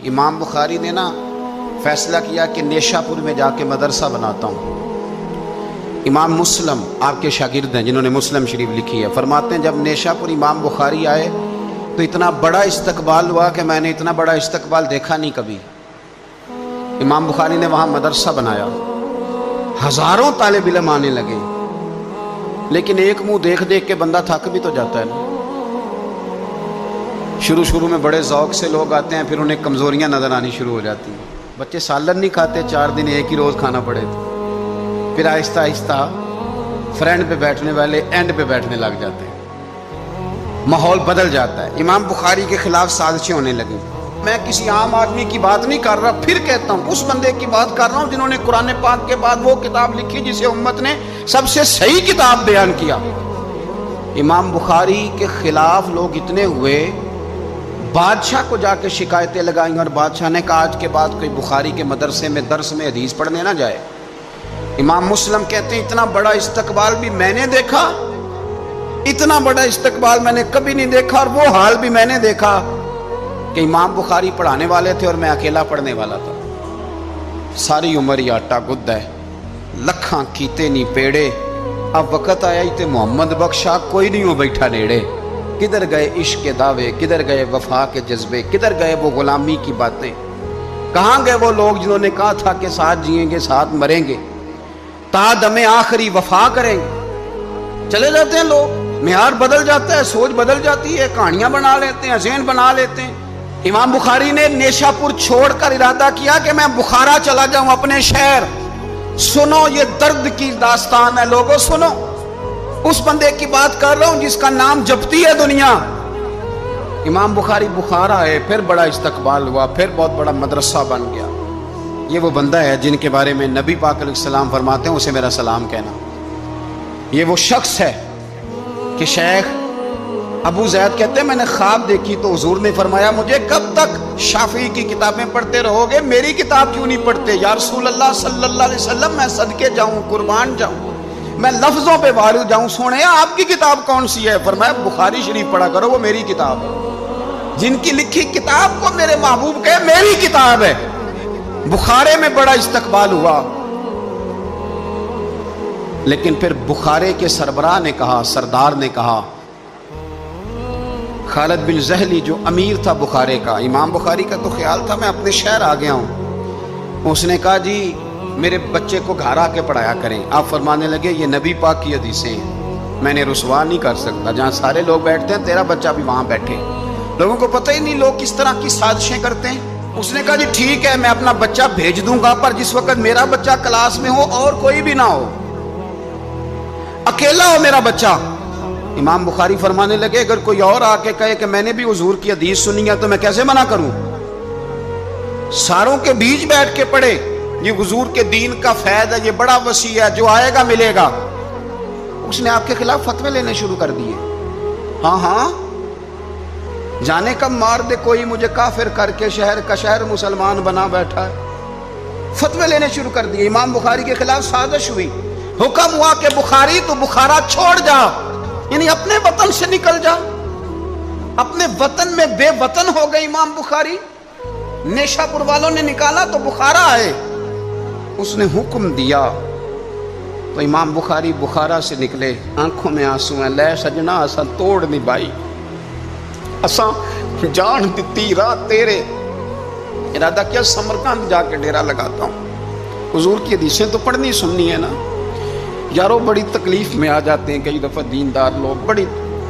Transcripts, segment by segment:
امام بخاری نے نا فیصلہ کیا کہ نیشاپور میں جا کے مدرسہ بناتا ہوں۔ امام مسلم آپ کے شاگرد ہیں جنہوں نے مسلم شریف لکھی ہے، فرماتے ہیں جب نیشاپور امام بخاری آئے تو اتنا بڑا استقبال ہوا کہ میں نے اتنا بڑا استقبال دیکھا نہیں کبھی۔ امام بخاری نے وہاں مدرسہ بنایا، ہزاروں طالب علم آنے لگے، لیکن ایک منہ دیکھ دیکھ کے بندہ تھک بھی تو جاتا ہے نا۔ شروع میں بڑے ذوق سے لوگ آتے ہیں، پھر انہیں کمزوریاں نظر آنی شروع ہو جاتی ہیں۔ بچے سالن نہیں کھاتے، 4 دن ایک ہی روز کھانا پڑے تو پھر آہستہ آہستہ فرنٹ پہ بیٹھنے والے اینڈ پہ بیٹھنے لگ جاتے ہیں، ماحول بدل جاتا ہے۔ امام بخاری کے خلاف سازشیں ہونے لگیں۔ میں کسی عام آدمی کی بات نہیں کر رہا، پھر کہتا ہوں اس بندے کی بات کر رہا ہوں جنہوں نے قرآن پاک کے بعد وہ کتاب لکھی جسے امت نے سب سے صحیح کتاب بیان کیا۔ امام بخاری کے خلاف لوگ اتنے ہوئے، بادشاہ کو جا کے شکایتیں لگائیں، اور بادشاہ نے کہا آج کے بعد کوئی بخاری کے مدرسے میں درس میں حدیث پڑھنے نہ جائے۔ امام مسلم کہتے ہیں اتنا بڑا استقبال بھی میں نے دیکھا، اتنا بڑا استقبال میں نے کبھی نہیں دیکھا، اور وہ حال بھی میں نے دیکھا کہ امام بخاری پڑھانے والے تھے اور میں اکیلا پڑھنے والا تھا۔ ساری عمر ہی آٹا گد ہے، لکھاں کیتے نہیں پیڑے، اب وقت آیا ہی تے محمد بخشا کوئی نہیں ہو بیٹھا نیڑے۔ کدھر گئے عشق کے دعوے، کدھر گئے وفا کے جذبے، کدھر گئے وہ غلامی کی باتیں، کہاں گئے وہ لوگ جنہوں نے کہا تھا کہ ساتھ جئیں گے ساتھ مریں گے، تا دم آخری وفا کریں گے۔ چلے جاتے ہیں لوگ، معیار بدل جاتا ہے، سوچ بدل جاتی ہے، کہانیاں بنا لیتے ہیں، ذہن بنا لیتے ہیں۔ امام بخاری نے نیشاپور چھوڑ کر ارادہ کیا کہ میں بخارا چلا جاؤں، اپنے شہر۔ سنو یہ درد کی داستان ہے لوگوں، سنو، اس بندے کی بات کر رہا ہوں جس کا نام جپتی ہے دنیا۔ امام بخاری بخارا ہے، پھر بڑا استقبال ہوا، پھر بہت بڑا مدرسہ بن گیا۔ یہ وہ بندہ ہے جن کے بارے میں نبی پاک علیہ السلام فرماتے ہیں اسے میرا سلام کہنا۔ یہ وہ شخص ہے کہ شیخ ابو زید کہتے ہیں میں نے خواب دیکھی تو حضور نے فرمایا مجھے کب تک شافعی کی کتابیں پڑھتے رہو گے، میری کتاب کیوں نہیں پڑھتے؟ یا رسول اللہ صلی اللہ علیہ وسلم میں صدقے جاؤں، قربان جاؤں، میں لفظوں پہ وارد جاؤں، سونے آپ کی کتاب کون سی ہے؟ فرمایا بخاری شریف پڑھا کرو، وہ میری کتاب ہے۔ جن کی لکھی کتاب کو میرے محبوب کہے میری کتاب ہے۔ بخارے میں بڑا استقبال ہوا، لیکن پھر بخارے کے سربراہ نے کہا، سردار نے کہا، خالد بن زہلی جو امیر تھا بخارے کا، امام بخاری کا تو خیال تھا میں اپنے شہر آ گیا ہوں، اس نے کہا جی میرے بچے کو گھر آ کے پڑھایا کریں۔ آپ فرمانے لگے یہ نبی پاک کی حدیثیں ہیں، میں نے رسوا نہیں کر سکتا، جہاں سارے لوگ بیٹھتے ہیں تیرا بچہ بھی وہاں بیٹھے۔ لوگوں کو پتہ ہی نہیں لوگ کس طرح کی سازشیں کرتے ہیں۔ اس نے کہا جی ٹھیک ہے میں اپنا بچہ بھیج دوں گا، پر جس وقت میرا بچہ کلاس میں ہو اور کوئی بھی نہ ہو، اکیلا ہو میرا بچہ۔ امام بخاری فرمانے لگے اگر کوئی اور آ کے کہے کہ میں نے بھی حضور کی حدیث سنی ہے تو میں کیسے منع کروں؟ ساروں کے بیچ بیٹھ کے پڑھے، یہ حضور کے دین کا فیض ہے، یہ بڑا وسیع ہے، جو آئے گا ملے گا۔ اس نے آپ کے خلاف فتوے لینے شروع کر دیے۔ ہاں جانے کب مار دے کوئی مجھے کافر کر کے شہر کا شہر مسلمان بنا بیٹھا ہے، فتوے لینے شروع کر دیے۔ امام بخاری کے خلاف سازش ہوئی، حکم ہوا کہ بخاری تو بخارا چھوڑ جا، یعنی اپنے وطن سے نکل جا۔ اپنے وطن میں بے وطن ہو گئے امام بخاری، نیشاپور والوں نے نکالا تو بخارا آئے۔ اس نے حکم دیا تو امام بخاری بخارا سے نکلے، آنکھوں میں آنسو ہیں، لے سجنا اساں توڑ نہیں بائی، اساں جان دیتی رات تیرے، ارادہ کیا سمرقند جا کے ڈیرا لگاتا ہوں۔ حضور کی حدیثیں تو پڑھنی سننی ہے نا یارو، بڑی تکلیف میں آ جاتے ہیں کئی دفعہ دیندار لوگ، بڑی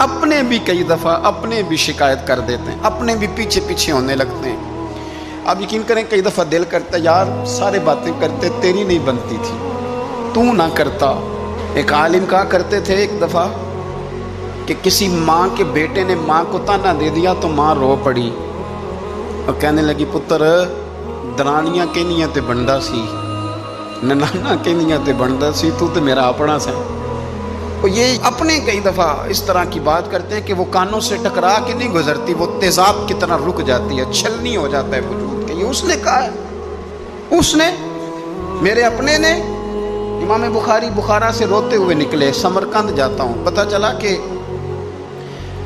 اپنے بھی کئی دفعہ اپنے بھی شکایت کر دیتے ہیں، اپنے بھی پیچھے پیچھے ہونے لگتے ہیں۔ آپ یقین کریں کئی دفعہ دل کرتا ہے یار سارے باتیں کرتے تیری نہیں بنتی تھی، تو نہ کرتا۔ ایک عالم کہا کرتے تھے ایک دفعہ کہ کسی ماں کے بیٹے نے ماں کو تانا دے دیا تو ماں رو پڑی اور کہنے لگی پتر درانیاں کہنیاں تے بندا سی، ننانا کہنیاں تے بندا سی، تو تے میرا اپنا سا۔ اور یہ اپنے کئی دفعہ اس طرح کی بات کرتے ہیں کہ وہ کانوں سے ٹکرا کے نہیں گزرتی، وہ تیزاب کی طرح رک جاتی ہے، چھلنی ہو جاتا ہے وجود کے۔ یہ اس نے کہا ہے، اس نے، میرے اپنے نے۔ امام بخاری بخارا سے روتے ہوئے نکلے، سمرقند جاتا ہوں، پتہ چلا کہ